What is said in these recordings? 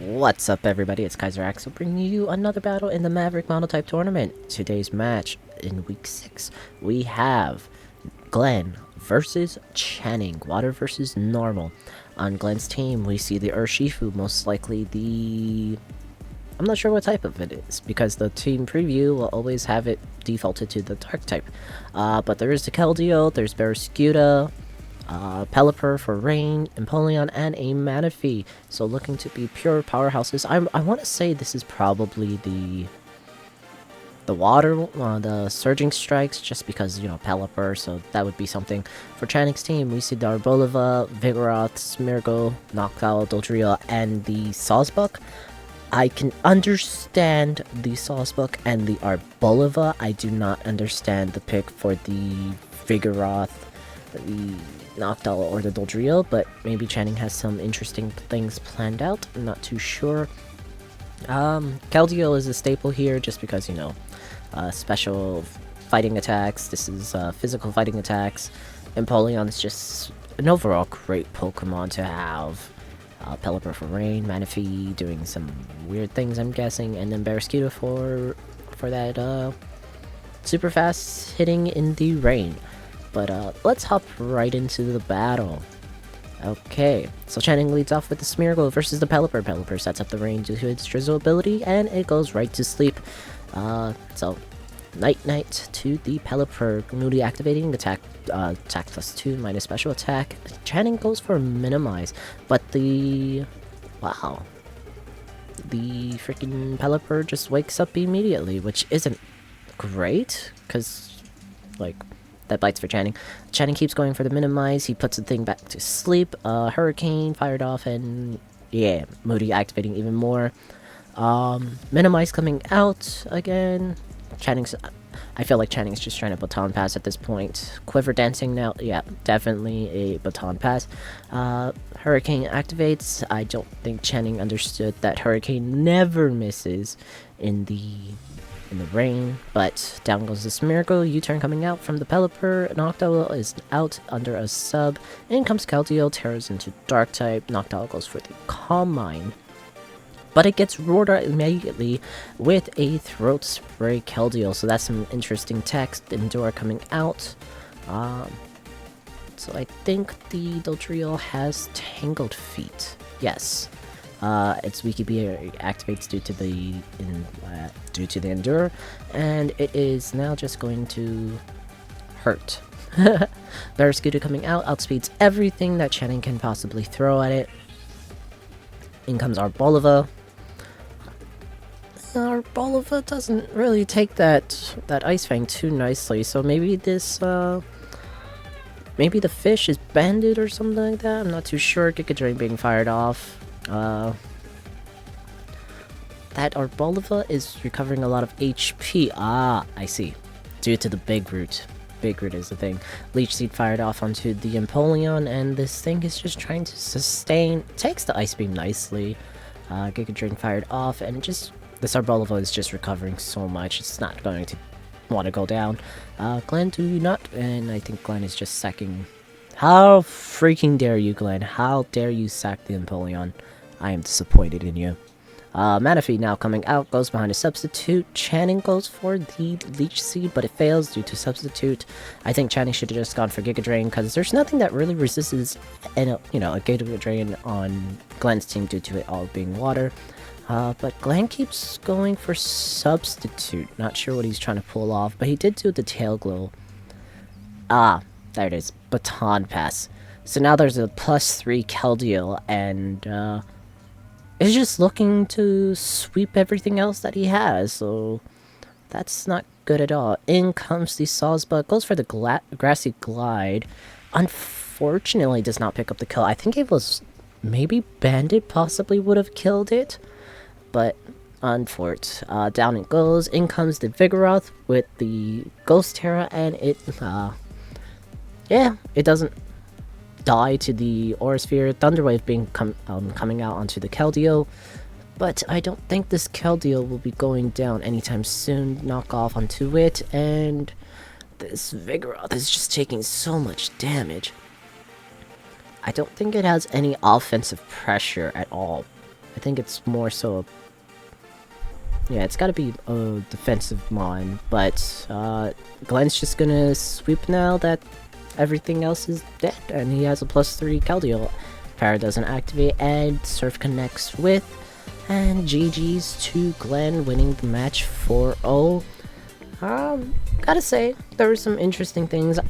What's up, everybody? It's Kaiser Axel bringing you another battle in the Maverick Monotype tournament. Today's match in week 6, we have Glenn versus Channing, water versus normal. On Glenn's team, we see the Urshifu, most likely the... I'm not sure what type of it is, because the team preview will always have it defaulted to the dark type. But there is the Keldeo, there's Barraskewda, Pelipper for Rain, Empoleon, and a Manaphy. So looking to be pure powerhouses. I want to say this is probably the water, the Surging Strikes, just because, you know, Pelipper, so that would be something. For Channing's team, we see the Arboliva, Vigoroth, Smeargle, Noctowl, Dodrio, and the Sawsbuck. I can understand the Sawsbuck and the Arboliva. I do not understand the pick for the Vigoroth, the Noctowl, or the Dodrio, but maybe Channing has some interesting things planned out. I'm not too sure. Keldeo is a staple here just because, you know, special fighting attacks. This is physical fighting attacks. Empoleon is just an overall great Pokemon to have. Pelipper for Rain, Manaphy doing some weird things, I'm guessing, and then Barraskewda for that super fast hitting in the rain. But let's hop right into the battle. Okay, so Channing leads off with the Smeargle versus the Pelipper. Pelipper sets up the rain due to its drizzle ability, and it goes right to sleep. So Night to the Pelipper, newly activating attack +2 minus special attack. Channing goes for Minimize, but the freaking Pelipper just wakes up immediately, which isn't great, because, like, that bites for Channing. Channing keeps going for the Minimize, he puts the thing back to sleep, Hurricane fired off, and yeah, Moody activating even more. Minimize coming out again. I feel like Channing's just trying to baton pass at this point. Quiver dancing now, yeah, definitely a baton pass. Hurricane activates. I don't think Channing understood that Hurricane never misses in the rain, but down goes the Smeargle. U-turn coming out from the Pelipper. Noctowl is out under a sub. In comes Keldeo, tears into Dark type. Noctowl goes for the Calm Mind, but it gets roared out immediately with a Throat Spray Keldeo, so that's some interesting text. Endure coming out. So I think the Dodrio has Tangled Feet. Yes. Its Wiki activates due to the Endure, and it is now just going to hurt. Barraskewda coming out, outspeeds everything that Channing can possibly throw at it. In comes Arboliva. Arboliva doesn't really take that Ice Fang too nicely, so maybe this, maybe the fish is banded or something like that. I'm not too sure. Giga Drain being fired off. That Arboliva is recovering a lot of HP. Ah, I see. Due to the Big Root. Big Root is the thing. Leech Seed fired off onto the Empoleon, and this thing is just trying to sustain. Takes the Ice Beam nicely. Giga Drain fired off, and just... This Arboliva is just recovering so much. It's not going to want to go down. Glenn, do not... And I think Glenn is just sacking... How freaking dare you, Glenn? How dare you sack the Empoleon? I am disappointed in you. Manaphy now coming out, goes behind a Substitute. Channing goes for the Leech Seed, but it fails due to Substitute. I think Channing should have just gone for Giga Drain, because there's nothing that really resists a Giga Drain on Glenn's team due to it all being water. But Glenn keeps going for Substitute. Not sure what he's trying to pull off, but he did do the Tail Glow. Ah, there it is. Baton Pass. So now there's a +3 Keldeo, and is just looking to sweep everything else that he has, so that's not good at all. In comes the Sawsbuck, goes for the Grassy Glide. Unfortunately does not pick up the kill. I think it was maybe Bandit possibly would have killed it, but unfortunate. Down it goes. In comes the Vigoroth with the Ghost Terra, and it yeah, it doesn't die to the Aura Sphere. Thunderwave being coming out onto the Keldeo, but I don't think this Keldeo will be going down anytime soon. Knock off onto it, and this Vigoroth is just taking so much damage. I don't think it has any offensive pressure at all. I think it's more so yeah, it's gotta be a defensive mon, but Glenn's just gonna sweep now that everything else is dead, and he has a +3 Keldeo. Power doesn't activate, and Surf connects with, and GG's to Glenn, winning the match 4-0. Gotta say, there were some interesting things.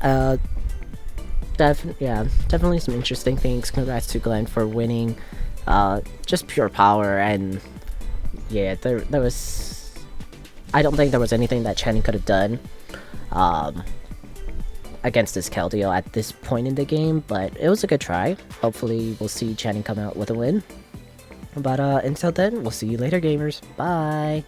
Definitely some interesting things. Congrats to Glenn for winning. Just pure power, and yeah, there was. I don't think there was anything that Channing could have done against this Keldeo at this point in the game, but it was a good try. Hopefully, we'll see Channing come out with a win. But until then, we'll see you later, gamers. Bye!